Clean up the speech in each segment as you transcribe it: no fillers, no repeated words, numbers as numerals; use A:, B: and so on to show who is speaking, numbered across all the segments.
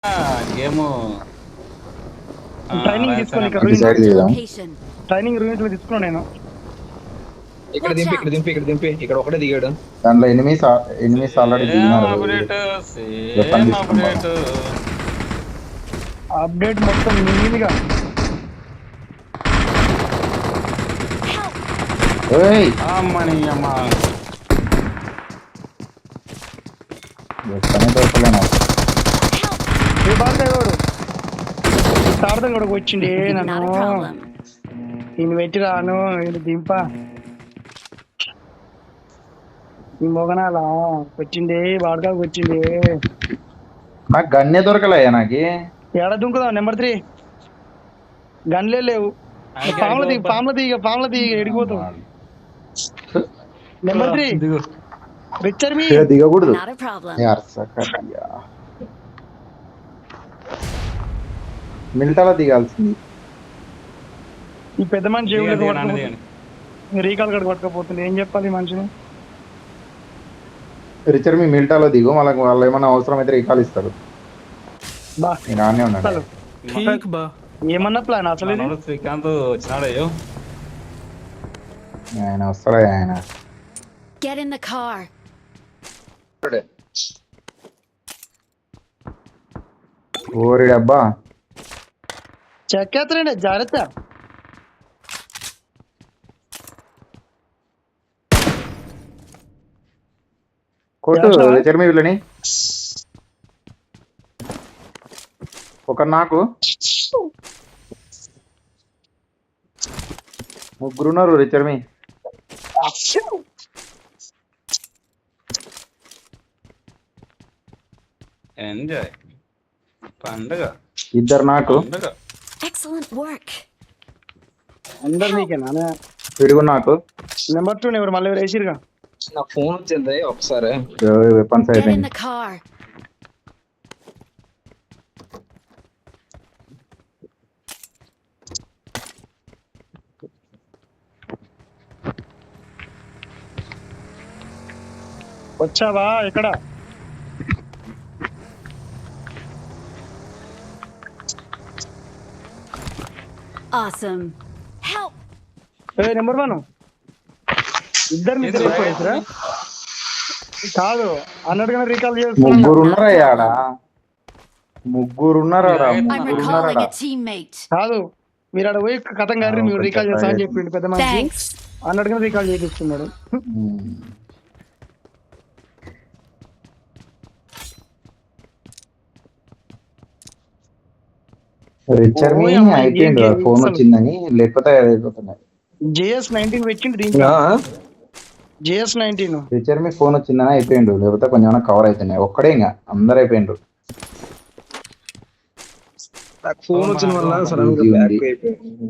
A: Game
B: training తీసుకొని ఇక్కడ
C: decide చేద్దాం.
B: ట్రైనింగ్ రూమ్స్ లో తీసుకున్నాను నేను.
D: ఇక్కడ దింపి ఇక్కడ దింపి ఇక్కడ దింపి ఇక్కడ ఒకటే దిగాడు.
C: దాంట్లో ఎనిమిస్ ఆల్రెడీ దిగినారు. వెపన్ తీసుకున్నాం.
B: అప్డేట్ మొత్తం నీట్గా.
C: ఏయ్
A: అమ్మని అమ్మ
C: వెపన్ దొరకలేను.
B: ఏ బాగా సార్థం కూడా వచ్చిండే నన్ను ఈయన పెట్టి రాను ఈయన దింప ఈ మొగనాలా వచ్చిండే వాడకాకు వచ్చిండే.
C: నాకు గన్నే దొరకలేయా నాకు.
B: ఏడా దుంకుదాం నెంబర్ 3 గన్లే లేవు. పాముల దిగ ఎడిగిపోతావు. నెంబర్ 3 రిచర్ మీ
C: దిగకూడదు. మిల్టాలో దిగాల్సింది.
B: ఈ పెద్ద మనిషి రీకాల్ గడ పట్టుకపోతుంది. ఏం చెప్పాలి ఈ మనిషిని?
C: రిచర్ మీ మిల్టాలో దిగు. వాళ్ళు ఏమన్నా అవసరం అయితే రీకాల్ ఇస్తారు. నేను ఆనే ఉన్నాను.
B: ఏమన్నా ప్లాన్ అసలు
A: శ్రీకాంత్ వచ్చినాడయ్యో.
C: ఆయన వస్తాడా ఆయన?
E: Get in the car.
C: ఓరి డబ్బా
B: చెక్కేస్తారండి జాగ్రత్త.
C: కొట్టు రిచర్ మీ వీళ్ళని. ఒక నాకు ముగ్గురున్నారు రిచర్ మీ.
A: ఎంజాయ్ పండుగ.
C: ఇద్దరు నాకు
E: Excellent work.
B: అందరు నీకేనా?
C: పిడుగు నాకు.
B: నెంబర్ 2 ఎవరు మళ్ళీ వేసిరుగా.
D: నా ఫోన్ వచ్చింది ఒకసారి.
C: వెపన్స్
E: Get in
C: అయిపోయింది.
E: the car.
B: వచ్చావా ఎక్కడ?
E: Awesome. Help.
B: నెంబర్ 1 ఇద్దరు నిద్ర కాదు అన్నట్టుగా రీకాల్
C: ముగ్గురున్నారా ఆడ? ముగ్గురున్నారా?
E: I'm recalling a teammate.
B: కాదు మీరు ఆడ పోయి కథం గారి మీరు రీకాల్ చేస్తా అని చెప్పిండు పెద్ద మనిషి.
E: Thanks.
B: అన్నట్టుగా రీకాల్ చేపిస్తున్నాడు.
C: రిచర్ మీ అయిపోయింది. ఫోన్ వచ్చిందని లేకపోతే అయిపోతున్నాయి.
B: JS19 వచ్చింది దీంట్లో. JS19
C: రిచర్ మీ ఫోన్ వచ్చిందని అయిపోయిండు. లేకపోతే కొంచెం కవర్ అవుతున్నాయి. ఒక్కడే ఇంకా అందరు అయిపోయిండు.
D: నాకు ఫోన్ వచ్చిన వల్ల సడన్ గా బ్యాక్ అయిపోయింది.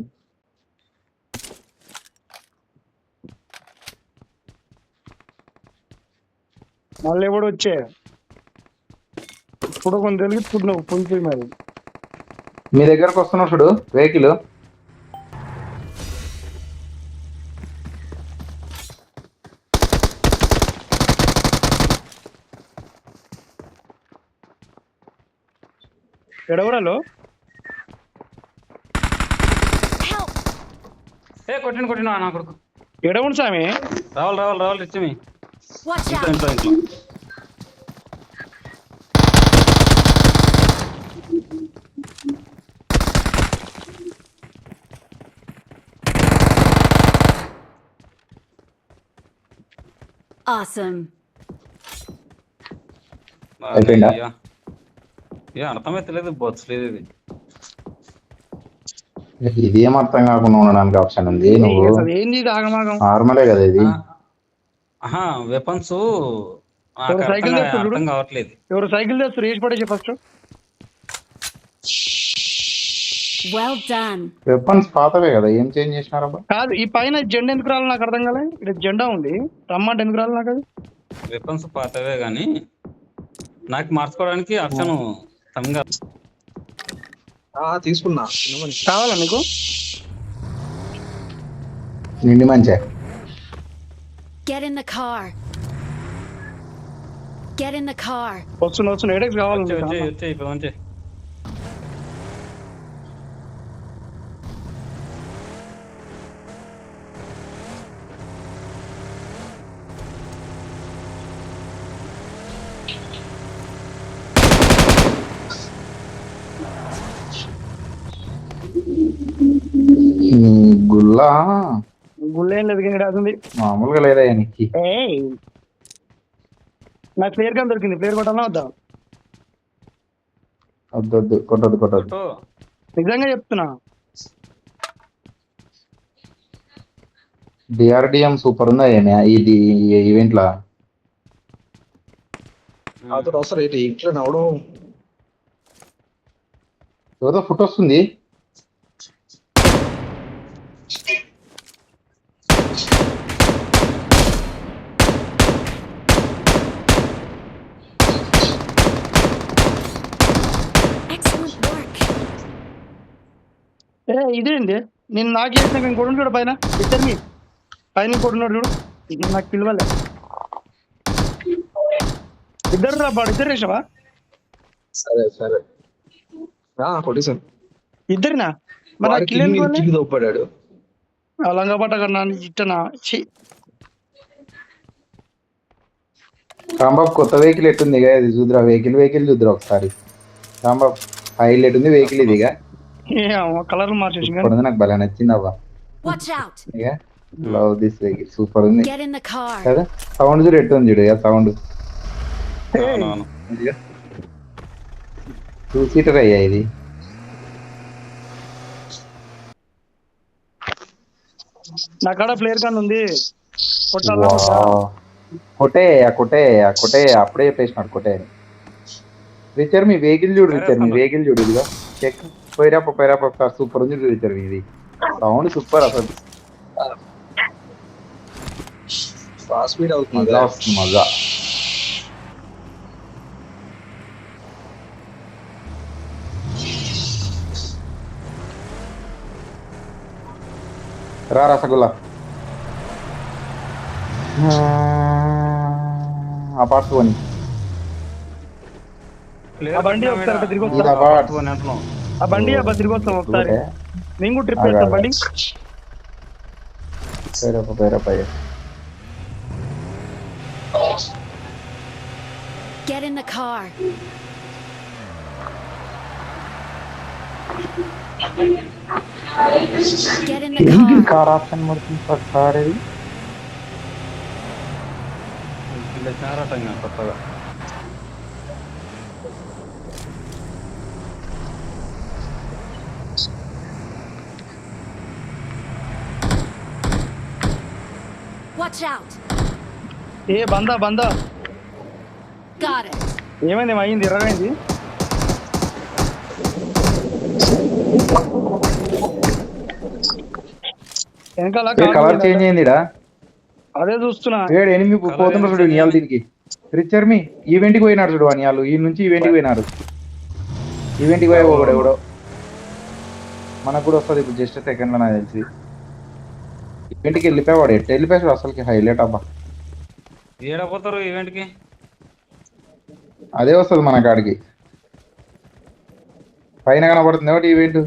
B: మళ్ళీ ఎవడు వచ్చే ఇప్పుడు కొంచెం తెలుగుతున్నావు పొంచి మరి.
C: మీ దగ్గరకు వస్తున్నావు చూడు వెహికల్.
B: ఎడవరాలో
A: కొట్టిన నా కొడుకు.
B: ఎడవండి సామి.
A: రావాలి రిచమి.
E: Watch out.
A: ఇంట్లో
E: Awesome.
C: అయిపోయిందా?
A: అర్థమైతలేదు. బొచ్చలేదు ఇది.
C: ఇది ఏం అర్థం కాకుండా ఉండడానికి ఆప్షన్ ఉంది. నువ్వు
B: ఏంది
C: నార్మలే కదా ఇది.
A: వెపన్స్
B: సైకిల్
A: అర్థం కావట్లేదు.
B: ఎవరు సైకిల్ చేస్తారు వేసి పడేసి ఫస్ట్.
E: Well done.
C: వెపన్స్ పాతవే కదా, ఏం చేంజ్ చేసినారబ్బా?
B: కాదు ఈ పైన జెండా ఎందుకు రాలి నాకు అర్థం కాలే. ఇక్కడ జెండా ఉంది రమ్మంటే ఎందుకు రాలి నాకు? అది
A: వెపన్స్ పాతవే కానీ నాకు మార్చుకోవడానికి ఆప్షన్ తమిళ
D: తీసుకున్నా.
B: కావాలా నీకు?
C: నిండి మంచి.
E: Get in the car. Get in the car.
B: వస్తున్నా ఎడెక్స్ కావాలి.
C: గుల్లా
B: గుళ్ళు ఏం లేదు కానీ రాసింది.
C: మామూలుగా లేదా నీకు?
B: ఏయ్ నాకు ప్లేయర్ గన్ దొరికింది. ప్లేయర్ కొట్టాలా వద్దా?
C: వద్దు కొట్టద్దు
A: ఫోటో
B: నిజంగా చెప్తున్నా.
C: డిఆర్డిఎం సూపర్ ఉందా ఇది ఈవెంట్ లా?
D: అతను వస్తారు ఏంటి ఇంట్లో నవ్వడం.
C: ఏదో ఫుట్ వస్తుంది.
E: Excellent work.
B: ఇదేంటి నేను నాకు చేసిన ఇంకోటి చూడు పైన. ఇద్దరు మీ పైన ఇంకోటి ఉన్నాడు చూడు. ఇది నాకు పిలవలే. ఇద్దరు రా బాడు. ఇద్దరు వేసావా?
D: సరే కొట్టేసాను.
B: ఇద్దరినా? మరి నాకు కిల్ ఎందుకు
D: కింద దొప్పాడు.
B: లంగపాట కన్నా ఇట్టనా?
C: రాంబాబు కొత్త వెహికల్ ఎట్టుంది ఇక ఇది చూద్దురా. వెహికల్ చూద్దురా ఒకసారి. రాంబాబు హైలైట్ ఉంది వెహికల్ ఇది. ఇక
B: కలర్ మార్చేసి
C: సూపర్ ఉంది. నాకు భలే నచ్చింది అవ్వ.
E: Watch out.
C: ఇక లవ్ దిస్ వెహికల్ సూపర్ ఉంది
E: Get in the car.
C: కదా. సౌండ్ చూడు ఎట్టుంది చూడు. ఇక సౌండ్
A: అవునవును.
C: 2 సీటర్ అయ్యా ఇది.
B: నా కాడ ప్లేయర్ గన్ ఉంది. కొట్టాలా?
C: కొట్టే అప్పుడే చెప్పేసినాడు కొట్టే. రిచర్ మీ వెహికల్ చూడు. ఇదిగా చెక్ పోయిరాప ఒకసారి. సూపర్ ఉంది రిచర్ ఇది. సౌండ్ సూపర్ అసలు.
D: ఫాస్ట్ స్పీడ్ అవుతుంది.
C: మజా వస్తుంది మజా. రా రసగుల్లా. అపార్ట్స్ పోనీ.
B: ఆ బండి ఒకసారి అట్లా తిరిగి
C: ఇది
B: వస్తా.
C: అపార్ట్స్
A: అంటున్నాం.
B: ఆ బండి అబ్బా తిరిగి వస్తాం ఒకసారి. నేను కూడా ట్రిప్ వేస్తాను బండి.
C: పేరప్ప
E: Get in the car. Get in the car.
C: Car option పడుతుంది ఒకసారి.
A: ఇలా చారటంగా కొత్తగా.
E: Watch out.
B: Banda
E: Got it.
B: ఏమైంది? అయింది ఎర్రమైంది. వెనకాల
C: కలర్ చేంజ్ అయిందిడా.
B: అదే చూస్తున్నా.
C: వేడు ఎనిమిది పోతున్నారు చూడు నియాలు దీనికి. రిచర్ మీ ఈవెంట్కి పోయినాడు చూడు అనియాలు. ఈ నుంచి ఈవెంట్కి పోయినారు. ఈవెంట్కి పోయి ఒకడు ఎవడో మనకు కూడా వస్తుంది ఇప్పుడు. జస్ట్ సెకండ్లో నాకు తెలిసి ఈవెంట్కి వెళ్ళిపోయాడు. ఎట్ట వెళ్ళిపోయాడు అసలుకి. హైలైట్ అబ్బా.
A: ఏడపోతారు ఈవెంట్ కి.
C: అదే వస్తుంది మన కాడికి. పైన కనబడుతుంది ఒకటి ఈవెంట్.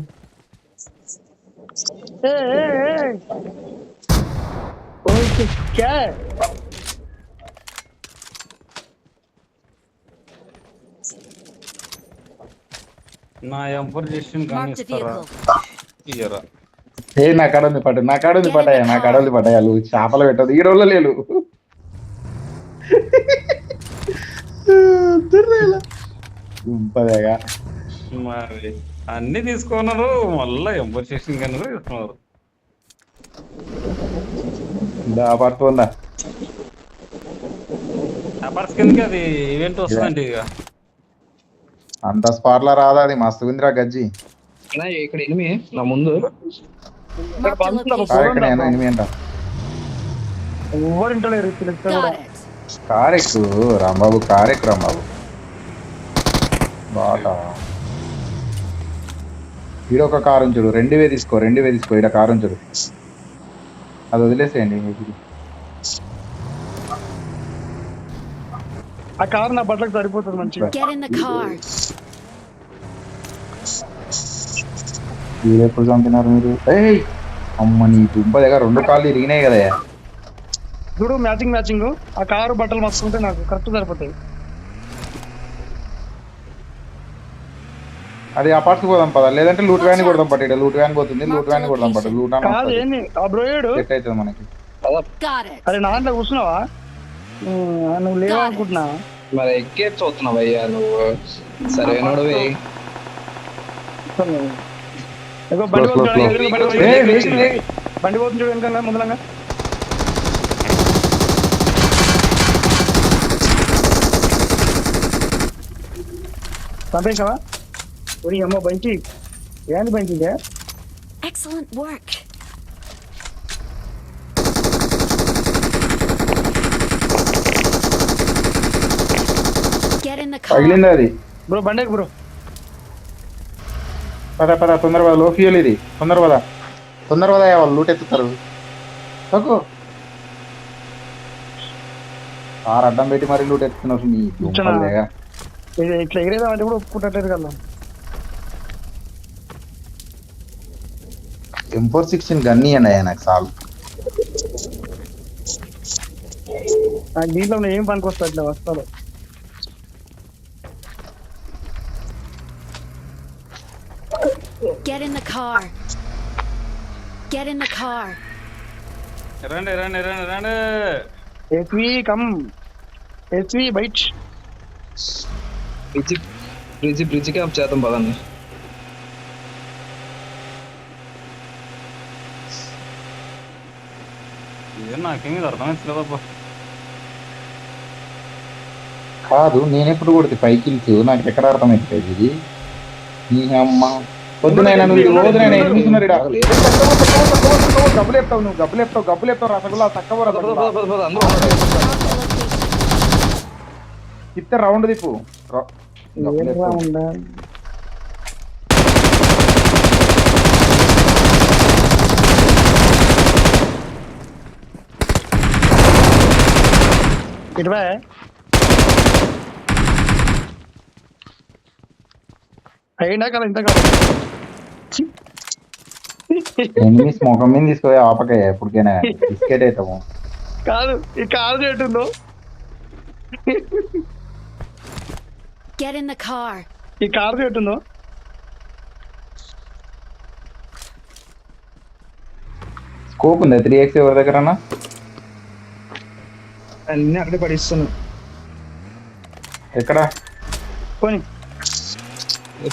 A: నా ఎంపర్ చేసిన
E: Marked a vehicle.
A: ఇయ్యరా.
C: నా కాడుంది పట్టయ్యా. నా కాడుంది పట్టయ్యా. నువ్వు చేపలు పెట్టదు ఈ రోజులో లేలు. దుంపదేగా.
A: మరి అన్ని తీసుకున్నారు. మళ్ళా ఎంపర్ చేసిన కన్నా తీసుకున్నారు.
C: పడుతుందా
A: అపార్ట్స్ కిందకి అది ఈవెంట్ వస్తుందండి. ఇక
C: అంత స్పాట్లా రాదా అది. మస్తు ఉందిరా గజ్జి.
D: ఇక్కడ ఎనిమి నా ముందు.
E: Marked a location.
C: కార్ ఎక్కడ ఎనిమిది అంట.
B: ఎవరు ఇంటలేరు.
E: Got it.
C: కార్ ఎక్కు రాంబాబు. బాట ఈడ ఒక కారు ఉంచుడు. రెండువే తీసుకో. ఈడ కారు ఉంచుడు. అది వదిలేసేయండి.
B: ఆ కారు నా బట్టలకు సరిపోతుంది మంచిగా.
E: Get in the car.
C: మీరు ఎప్పుడు చంపినారు మీరు? ఏయ్ అమ్మ నీ దుంప దగ్గర 2 కాళ్ళు ఇరిగినాయి కదా.
B: చూడు మ్యాచింగ్. ఆ కారు బట్టలు మస్తుంటే నాకు కరెక్ట్ సరిపోతాయి.
C: అది అపార్ట్స్ పోదాం పద, లేదంటే లూట్ వ్యాన్ కొడదాం పట్టు. ఇక్కడ లూట్ వ్యాన్ పోతుంది, లూట్ వ్యాన్ కొడదాం పట్టు. లూట్ అని
B: కాదు ఏంది ఆ బ్రోయేడు
C: సెట్ అవుతుంది మనకి.
E: Got it.
B: అరే నా దాంట్లో కూర్చున్నావా? నువ్వు లేవా అనుకుంటున్నా.
D: మరి ఎక్కే చూస్తున్నావు అయ్యా నువ్వు. సరే నోడువే.
B: ఇగో బండి
C: Slow, slow,
B: పోతుంది,
C: slow.
B: ఎదురుగా బండి పోతుంది. బండి పోతుంది చూడు వెనకాల ముందరంగా. పంపేసావా? ఒరి అమ్మ బంచి ఏంది బంచి ఇదే?
E: Excellent work. Get in the car.
C: పగిలింది అది.
B: బ్రో బండేకి బ్రో.
C: పద పద తొందర పద, లో ఫ్యూల్ ఇది. తొందర పద వాళ్ళు లూట్ ఎత్తుతారు. తక్కువ కార్ అడ్డం పెట్టి మరి లూట్ ఎత్తుతున్నారు. నీ దుంపలేగా.
B: ఇది ఇట్లా ఎగిరేదామంటే కూడా ఒప్పుకుంటట్లేదు కదా.
C: M416 గన్ని అండి నాకు చాలు.
B: నాకు దీంట్లో ఏం పనికి వస్తా అట్లా వస్తాను.
E: Get in the car. Get in the car.
A: రండి రండి రండి రండి.
B: SV come SV bite.
D: బ్రిడ్జికి అప్ చేద్దాం పదండి.
A: ఏం నాకేమీ అర్థమవుతలేదబ్బా.
C: కాదు నేనెప్పుడు కొడితే పైకి నాకు ఎక్కడ అర్థమవుతుంది ఇది. నీ అమ్మ పొద్దునైనా నువ్వు రోజునైనా ఎనిమిస్తున్నారు ఇక్కడ. గబ్బులేపుతావు రసగుల్లా తక్కువ తిప్తే రౌండ్ తిప్పు.
B: ఇటువా అయినా కదా ఇంత కాదు.
C: ఎనిమిస్ ముఖం మీద తీసుకో ఆపకాయ ఎప్పటికైనా బిస్కెట్ అవుతాము.
B: కాదు ఈ కారు చెట్టుందో.
E: Get in the car.
B: ఈ కారు చెట్టుందో.
C: స్కోప్ ఉందా 3x ఎవరి దగ్గర?
D: అన్ని అక్కడే పడిస్తున్నాను.
C: ఎక్కడ?
B: పోనీ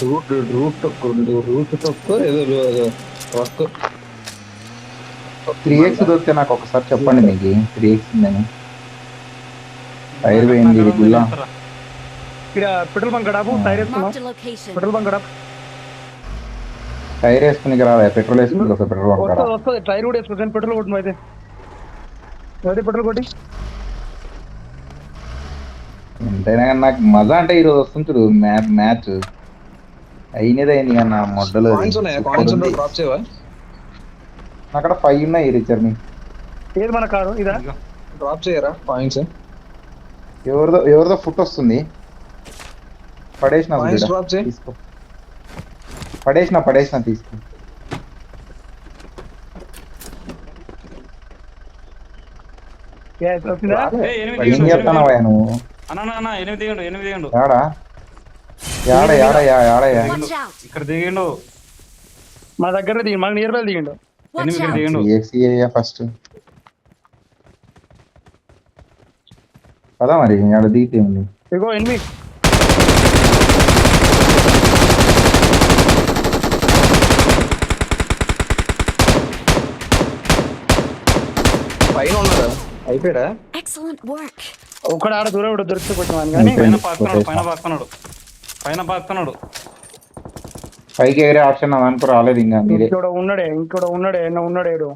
D: రూట్ తక్కువ ఏదో వర్క్.
C: 3x దొరికితే నాకు ఒకసారి చెప్పండి. మీకు 3x ఉందని. టైర్ పోయింది గుల్లా.
B: ఇక్కడ పెట్రోల్ బంక్ గడాపు టైర్ వేసుకున్నాం.
E: Marked a location.
B: Petrol bunk గడాపు
C: టైర్ వేసుకుని రాదా? పెట్రోల్ వేసుకుని పెట్రోల్ బంక్
B: వస్తుంది వస్తుంది. టైర్ కూడా వేసుకో కానీ పెట్రోల్ కొట్టు. అయితే పెట్రోల్ కొట్టి
C: ఎంతైనా కానీ నాకు మజా అంటే ఈరోజు వస్తుంది చూడు మ్యాచ్ అయినది అయింది కానీ నా మొడ్డలు.
D: డ్రాప్ చేయవా?
C: అక్కడ 5 ఉన్నాయి రిచర్ మీ.
B: ఏది మన కారు ఇదా?
D: డ్రాప్ చేయరా పాయింట్స్?
C: ఎవరిదో ఫుట్ వస్తుంది. పడేసిన
D: డ్రాప్ చేయి.
C: తీసుకో. పడేసిన తీసుకో.
B: వస్తుందా?
C: ఏం చేస్తున్నావా నువ్వు?
A: అన్న 8 దిగండు.
C: యాడా
E: Watch out.
A: ఇక్కడ దిగిండు.
B: మా దగ్గర దిగి మాకు నియర్ బై దిగిండు.
E: Watch out.
A: దిగిండు.
C: ఫస్ట్ పదా మరి ఆడ దిగితే ఉంది.
B: ఇగో ఎనిమిది
D: పైన ఉన్నారా? అయిపోయాడా?
E: Excellent work.
B: ఒక్కడ ఆడ దూరం దొరికితే కొంచెం అని కానీ
A: పైన పాకుతున్నాడు.
C: పైకి ఎగిరే ఆప్షన్ అనుకో రాలేదు ఇంకా. మీరే
B: ఇంకోడ ఉన్నాడే ఉన్నాడేడు.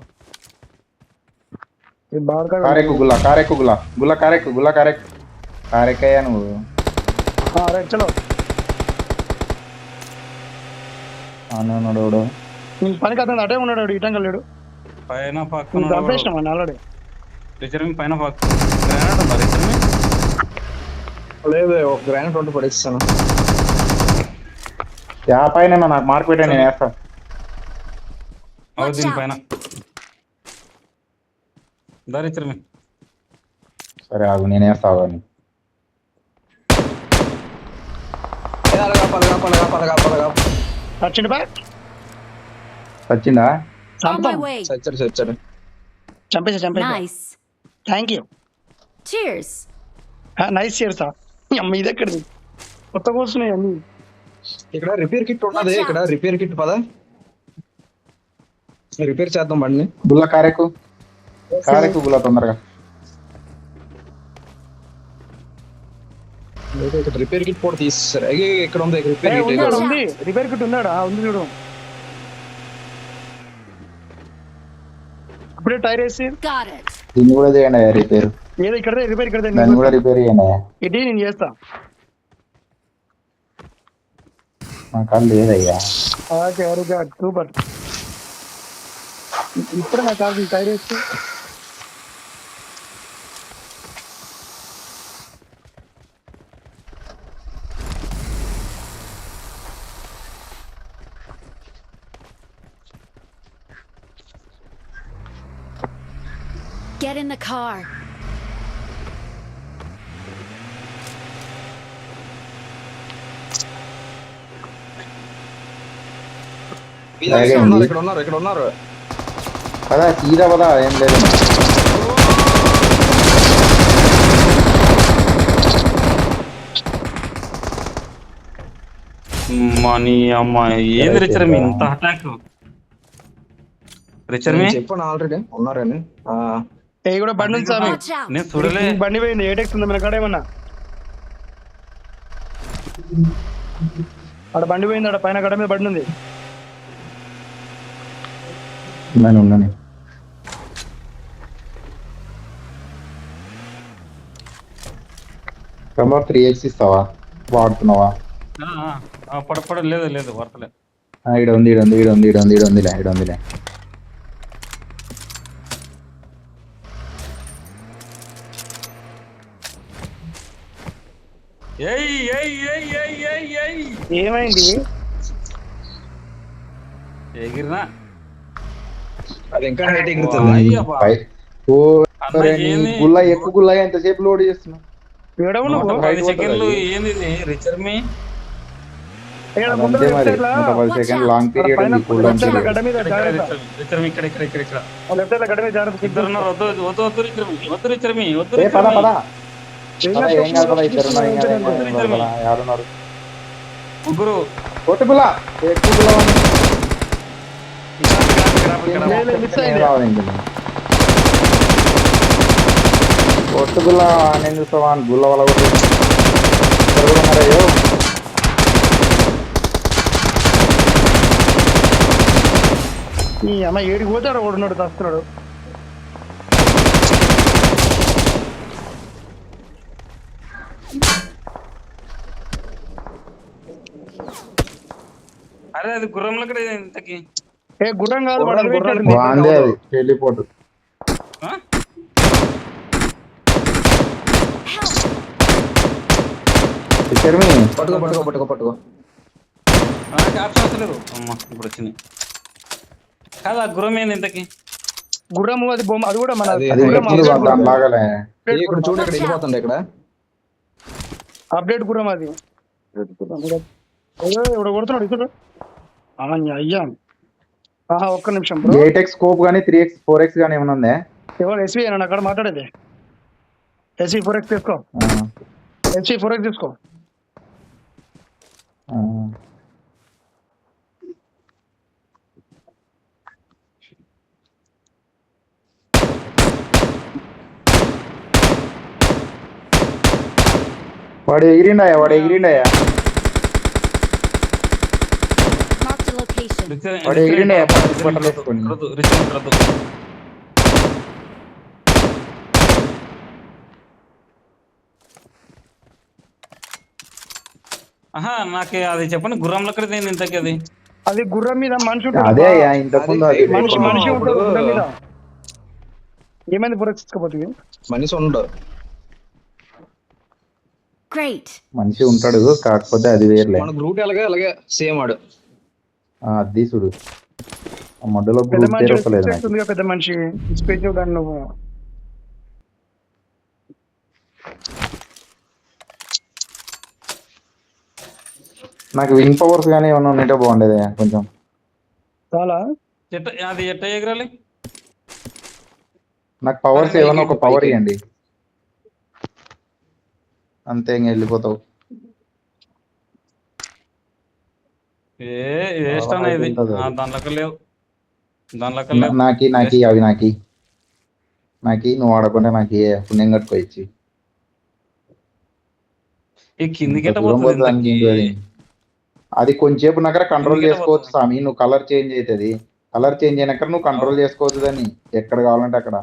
C: కారెక్కు గుల్ల కారెక్కయ్యా నువ్వు.
B: చలో
C: ఉన్నాడు
B: పనికి అతను అటే ఉన్నాడు. ఇటం కలిడు
A: పైన
B: చంపేసినాం అన్న ఆల్రెడీ.
A: పైన
D: లేదు ఒక గ్రానైట్ ఉంటే పడిస్తాను.
C: పైన నాకు మార్క్ పెట్టా నేను వేస్తా.
E: Watch out.
A: పైన దారిచ్చరమే.
C: సరే ఆగు నేను వేస్తా.
D: పలగా
B: వచ్చిండు బా
C: వచ్చిందా?
E: On my
B: చంపాం
E: way.
D: చచ్చాడు
B: చంపేసా
E: Nice.
B: Thank you
E: Cheers.
B: Nice చేరుసా అమ్మ ఇది ఎక్కడిది కొత్త కూర్చున్నాయి అన్ని
D: ఇక్కడ రిపేర్ కిట్ ఉన్నది, ఇక్కడ రిపేర్ కిట్ పదా రిపేర్ చేద్దాం బండిని.
C: గుల్ల కారెక్కు గుల్ల తొందరగా.
D: ఇక్కడ రిపేర్ కిట్ కూడా తీసేసారు. ఇక్కడ ఉంది రిపేర్ కిట్.
B: ఉన్నాడు ఉంది రిపేర్ కిట్ ఉన్నాడా ఉంది చూడు ఇప్పుడే టైర్ వేసి
E: Got it.
C: దీన్ని కూడా చేయండి రిపేర్.
B: ఏదో ఇక్కడ రిపేర్ ఇక్కడ
C: దాన్ని కూడా రిపేర్ చేయండి.
B: ఇటీ నేను చేస్తా.
C: మా కాళ్ళు లేదయ్యా.
B: Okay very good super. ఇప్పుడు నా కాదు టైర్ వేసి
E: Get in the car.
D: ఇక్కడ ఉన్నారు.
C: పదా సీదా పదా ఏం లేదు.
A: మనీ అమ్మ ఏంది రిచర్ మీ ఇంత అటాక్? రిచర్ మీ
D: చెప్పాను ఆల్రెడీ ఉన్నారని.
B: ఏ కూడా బండి ఉంది సామి.
E: Watch out.
A: నేను చూడలే.
B: బండి పోయింది ఏటెక్స్ ఉంది మన కాడ ఏమన్నా ఆడ బండి పోయింది ఆడ పైన గడ మీద బండి ఉంది.
C: ఉండని కమర్ 3x ఇస్తావా వాడుతున్నావా?
A: పడపడ లేదు వర్తలే.
C: ఈడ ఉందిలే.
B: ఏమైంది
A: ఎగిరినా
D: అది ఇంకా హైట్ ఎగురుతుంది.
A: అయ్యబ్బా.
C: ఓ గుల్ల ఎక్కువ గుల్ల ఎంతసేపు లోడ్ చేస్తున్నా?
B: ఏడవ నువ్వు
A: 10 సెకండ్లు ఏంది ఇది రిచర్ మీ?
B: ఏడ ముందు
C: అంతే మరి
B: left side లా
C: 110 సెకండ్ లాంగ్ పీరియడ్ ఉంది కూల్ డౌన్
B: left side లా
C: పీరియడ్.
B: గడ్డ మీద జాగ్రత్త.
A: రిచర్ మీ ఇక్కడ
B: లెఫ్ట్ సైడ్ లా గడ్డ మీద జాగ్రత్త.
A: ఇద్దరు ఉన్నారు. వద్దు రిచర్ మీ
C: ఏ పద ఏం కాదు పద ఇద్దరున్నారు ఎవరున్నారు?
A: ముగ్గురు.
C: కొట్టు గుల్ల ఎక్కువ గుల్ల ఉంది. కొట్టు గుల్ల నేను చూస్తావా గుల్ల వల్ల ఉన్నారయ్యో.
B: ఈ అమ్మ ఏడికి పోతాడు ఓడున్నాడు తస్తున్నాడు.
A: అరే అది గుర్రంలో కూడా ఇంతకి
B: ఏ గుర్రం కాదు వాడు అది పెట్టాడు.
C: బాగుంది అది వెళ్ళిపోటు.
A: ఆ?
D: పట్టుకో.
A: నాకు ఆప్షన్ వస్తలేదు. అమ్మ ఇప్పుడు వచ్చింది. కాదు ఆ గుర్రం ఏంది ఇంతకి?
B: గుర్రము అది బొమ్మ అది కూడా మన
D: అది
B: గుర్రం
C: దాని లాగాలే.
D: ఇక్కడ చూడు ఇక్కడ వెళ్ళిపోతుండే ఇక్కడ.
B: అప్డేట్ గుర్రం అది. ఇప్పుడు కొడుతున్నాడు ఇక్కడ. అయ్యా ఒక్క నిమిషం బ్రో.
C: 8x స్కోప్ గానీ 3x 4x గానీ ఏమైనా ఉందా?
B: ఎవరు ఎస్వి అని అక్కడ మాట్లాడేది. ఎస్వి 4x తీసుకో. ఎస్వి 4x తీసుకో.
C: వాడు ఎగిరిండాయా
E: Marked a location.
C: వాడు ఎగిరిండాయా బట్టలు వేసుకొని.
A: ఆహా నాకు అది చెప్పండి. గుర్రంలో ఎక్కడ ఏంది ఇంతకి? అది
B: అది గుర్రం మీద మనిషి ఉంటాడు.
C: అదే అయ్యా ఇంతకుముందు అది
B: మనిషి ఉంటాడు గుర్రం మీద. ఏమైంది బుర్ర తీసుకోపోతుంది?
D: మనిషి ఉండడు.
E: Great.
C: మనిషి ఉంటాడు కాకపోతే అది వేర్లే.
D: మన గ్రూప్ అలాగే సేమ్ ఆడు.
C: అది చూడు ఆ మధ్యలో
B: పెద్ద
C: గ్రూప్ పేరు వస్తలేదు
B: మనిషి
C: నాకు.
B: ఉంది పెద్ద మనిషి స్పేస్ చూడండి నువ్వు.
C: నాకు వింగ్ పవర్స్ కానీ ఏమన్నా ఉంటే బాగుండేది కొంచెం.
B: చాలా
A: అది ఎట్ట ఎగరాలి?
C: నాకు పవర్స్
D: పైకి
C: ఏమన్నా ఒక
D: పైకి.
C: పవర్ ఇవ్వండి అంతే, ఇంక వెళ్ళిపోతావు.
A: వేస్ట్ అన్న ఇది.
C: ఉంటుంది అది.
A: దానిలోకి లేవు, దానిలోకి లేవు.
C: నాకి అవి నాకి నువ్వు ఆడకుండా నాకు పుణ్యం కట్టుకోవచ్చు.
A: ఈ కిందికి
C: ఇంత
A: ఎట్ట
C: దూరం
A: పోతుంది
C: పోతుంది దానికి
A: ఇంతకీ?
C: ఏంటి అది? అది కొంచెంసేపు నగర కంట్రోల్
A: కిందికి
C: చేసుకోవచ్చు
A: పోతుంది.
C: స్వామి. నువ్వు కలర్ చేంజ్ అవుతుంది. కలర్ చేంజ్ అయినాక నువ్వు కంట్రోల్ చేసుకోవచ్చు దాన్ని ఎక్కడ కావాలంటే అక్కడ.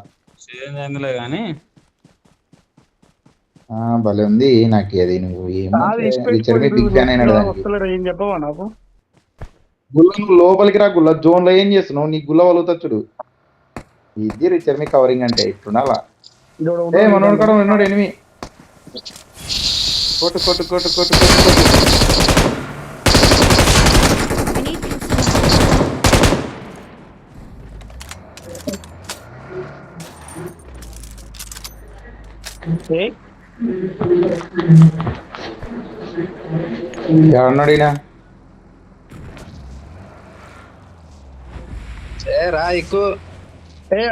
A: చేంజ్ అయిందిలే కానీ
C: భలే ఉంది నాకు అది. నువ్వు
B: కాదు,
C: రిచర్ బిగ్ ఫ్యాన్ అయినాడు దానికి.
B: వస్తలేరు, ఏం చెప్పవా నాకు?
C: గుల్ల నువ్వు లోపలికి రా, గుల్ల జోన్ లో ఏం చేస్తున్నావు? నీ గుల్ల వలుగుతచ్చుడు. ఇది రిచర్ మీ కవరింగ్ అంటే ఇట్లుండాలా. ఏ మనోడు కూడా ఉన్నాడు ఎనిమి. కొట్టు కొట్టు కొట్టు కొట్టు కొట్టు కొట్టు.
E: I need concealment.
B: ఏయ్,
C: ఎవడున్నాడు ఈయన?
D: రా ఎక్కువ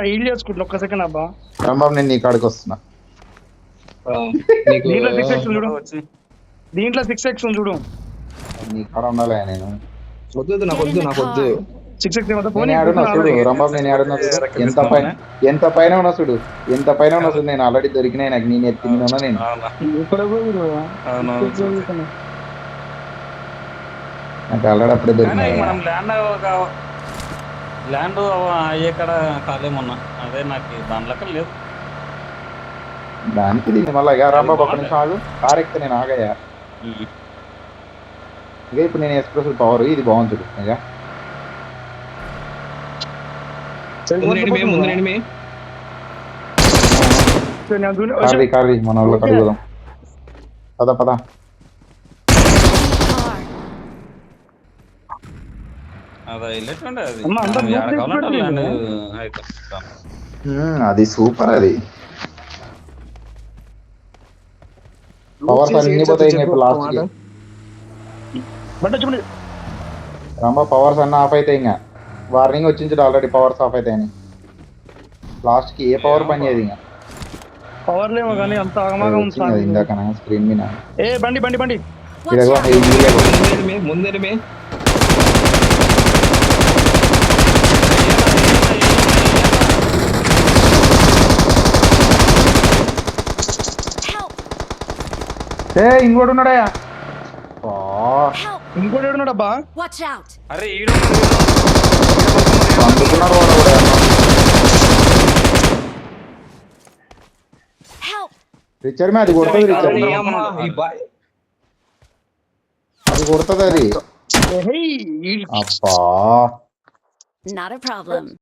B: హీల్ చేసుకుంటున్నా ఒక్క సెకండ్ అబ్బా.
C: రాంబాబు నేను నీ కాడికి వస్తున్నా.
D: నీకు
B: దీంట్లో 6x చూడు,
A: వచ్చి
B: దీంట్లో 6x చూడు.
C: నీ కాడ ఉండాలి నేను.
D: వద్దు నాకు వద్దు నాకు వద్దు.
B: 6x ఏమో
C: నేను
B: పోనీ.
C: ఆడున్నా చూడు రాంబాబు, నేను ఆడున్నా చూడు. ఎంత పైన ఉన్నా చూడు, ఎంత పైన ఉన్నా చూడు. నేను ఆల్రెడీ దొరికినాయి నాకు. నేను ఎత్తిన ఉన్నా నేను.
A: అవునా?
B: ఇక్కడ పోయి
A: అవును.
C: నాకు ఆల్రెడీ అప్పుడే
A: కానీ
C: దొరికినాయి.
A: మనం ల్యాండ్ అయ్యే కాడ కాలేమన్నా. అదే నాకు దానిలోకి లేదు.
C: దానికి దీన్ని మళ్ళీ ఇక రాంబాబు ఒక్క నిమిషం ఆగు. కార్ ఎక్కితే నేను ఆగయ్యా. ఇక ఇప్పుడు నేను ఎక్స్ప్రెస్ పవర్ ఇది బాగుంది చూడు. ఇక
D: ముందు ఎనిమి
C: కార్రీ మన వాళ్ళకి అడుగుదాం. పద పద.
E: Car.
A: అది హైలైట్ ఉండే అది.
B: అమ్మ, అంతా
A: మనం ఏడ
B: blue
A: కావాలంటే
B: plate
A: ల్యాండ్
B: పెట్టిండు.
A: అయిపోతాం.
C: అది సూపర్. అది పవర్స్ అన్ని పోతాయి ఇంకా ఇప్పుడు లాస్ట్ కి.
B: బట్ చూడండి,
C: రాంబా పవర్స్ అన్నీ ఆఫ్ అవుతాయి. ఇంకా వార్నింగ్ వచ్చింది ఆల్రెడీ పవర్స్ ఆఫ్ అవుతాయని. లాస్ట్ కి ఏ పవర్ పని చేయదు ఇంకా.
B: పవర్ లేమో కానీ అంత ఆగమాగా ఉంది
C: వచ్చింది అది ఇందాక స్క్రీన్ మీద.
B: ఏ బండి బండి బండి
E: Watch
C: ఇదిగో
E: out.
C: ఈ నీళ్ళేగో.
D: ముందు ఎనిమి
E: Help.
C: ఏ ఇంకోటి ఉన్నాడయా.
E: Help.
B: ఇంకోటి ఉన్నాడు అబ్బా.
E: Watch out.
A: అరే ఈడు
C: అందుకున్నాడు వాడు కూడా.
E: Help.
C: రిచర్ మీ అది కొడుతుంది. రిచర్ మీ అది కొడుతుంది అది.
B: ఏయ్,
C: అబ్బా
E: Not a problem.